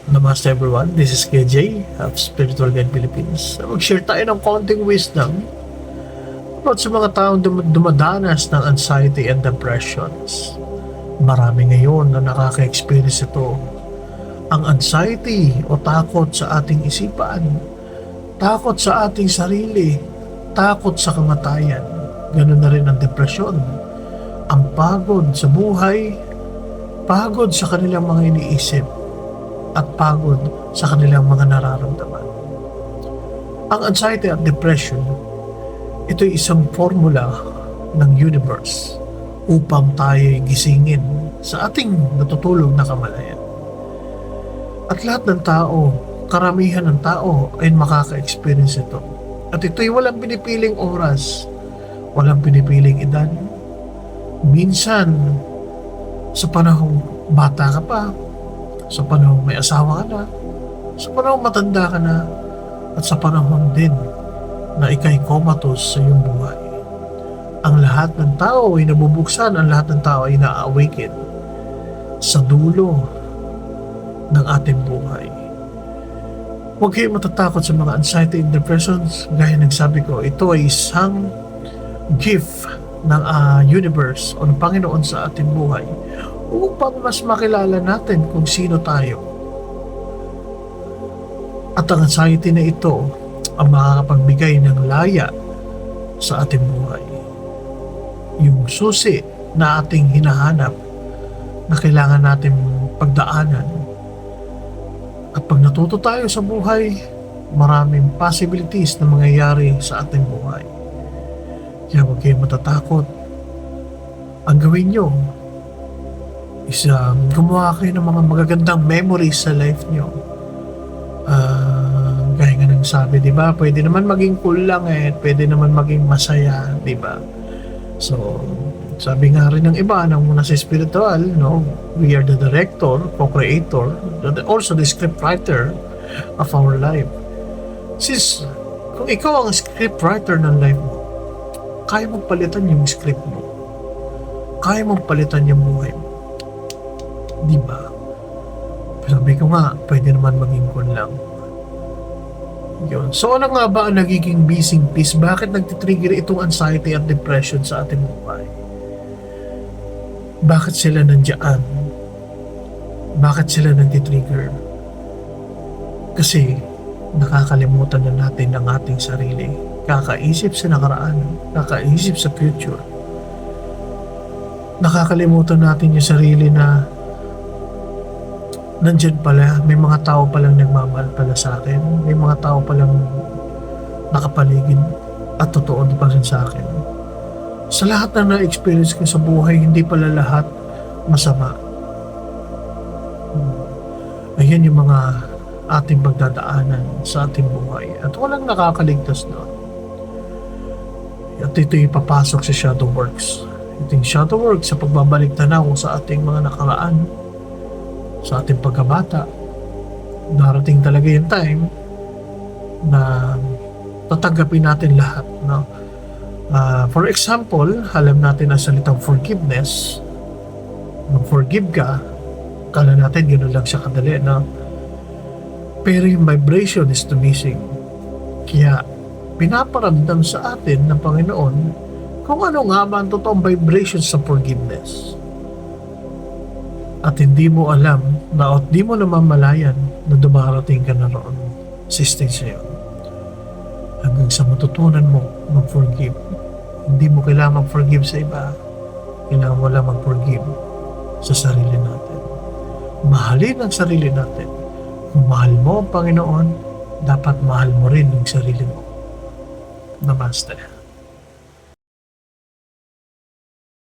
Namaste everyone, this is KJ of Spiritual Guide Philippines. Mag-share tayo ng konting wisdom about sa mga taong dumadanas ng anxiety and depressions. Marami ngayon na nakaka-experience ito. Ang anxiety o takot sa ating isipan, takot sa ating sarili, takot sa kamatayan. Ganun na rin ang depresyon. Ang pagod sa buhay, pagod sa kanilang mga iniisip, at pagod sa kanilang mga nararamdaman. Ang anxiety at depression, ito'y isang formula ng universe upang tayo'y gisingin sa ating natutulog na kamalayan. At lahat ng tao, karamihan ng tao ay makaka-experience ito. At ito'y walang pinipiling oras, walang pinipiling edad. Minsan, sa panahong bata ka pa, sa panahon may asawa ka na, sa panahon matanda ka na, at sa panahon din na ika'y comatose sa iyong buhay. Ang lahat ng tao ay nabubuksan, ang lahat ng tao ay na-awaken sa dulo ng ating buhay. Huwag kayong matatakot sa mga anxiety and depressions. Gaya ng sabi ko, ito ay isang gift ng universe o ng Panginoon sa ating buhay upang mas makilala natin kung sino tayo. At ang anxiety na ito ang makakapagbigay ng laya sa ating buhay. Yung susi na ating hinahanap na kailangan natin pagdaanan. At pag natuto tayo sa buhay, maraming possibilities na mangyayari sa ating buhay. Kaya huwag kayong matatakot. Ang gawin nyo is gumawa kayo ng mga magagandang memories sa life nyo. Gaya nga ng sabi, di ba? Pwede naman maging cool lang pwede naman maging masaya, di ba? So, sabi nga rin ng iba, ng nasa spiritual, no? We are the director, co-creator, also the scriptwriter of our life. Since, kung ikaw ang scriptwriter ng life mo, kaya mong palitan yung script mo. Kaya mong palitan yung buhay mo. Diba? Sabi ko nga, pwede naman maging kun lang. Yun. So, ano nga ba ang nagiging missing piece? Bakit nagtitrigger itong anxiety at depression sa ating buhay? Bakit sila nandiyan? Bakit sila nagtitrigger? Kasi, nakakalimutan na natin ang ating sarili. Kakaisip sa nakaraan, kakaisip sa future. Nakakalimutan natin yung sarili na nandyan pala, may mga tao palang nagmamahal pala sa akin, may mga tao palang nakapaligid at totoo pa rin sa akin. Sa lahat na na-experience ko sa buhay, hindi pala lahat masama. Ayan yung mga ating pagdadaanan sa ating buhay at walang nakakaligtas doon. At ito yung papasok sa shadow works. Ito yung shadow works sa pagbabalik tanaw sa ating mga nakaraan, sa ating pagkabata. Darating talaga yung time na tatanggapin natin lahat, no? For example, alam natin ang salitang forgiveness. Mag-forgive ka, kala natin gano'n lang siya kadali, no? Pero yung vibration is missing. Kaya pinaparamdam sa atin ng Panginoon kung ano nga ba ang totoong vibration sa forgiveness. At hindi mo alam na at di mo namamalayan na dumarating ka na roon sa stage na yun. Hanggang sa matutunan mo mag-forgive. Hindi mo kailangan mag-forgive sa iba. Kailangan mo lang mag-forgive sa sarili natin. Mahalin ang sarili natin. Kung mahal mo ang Panginoon, dapat mahal mo rin ang sarili mo. Namaste.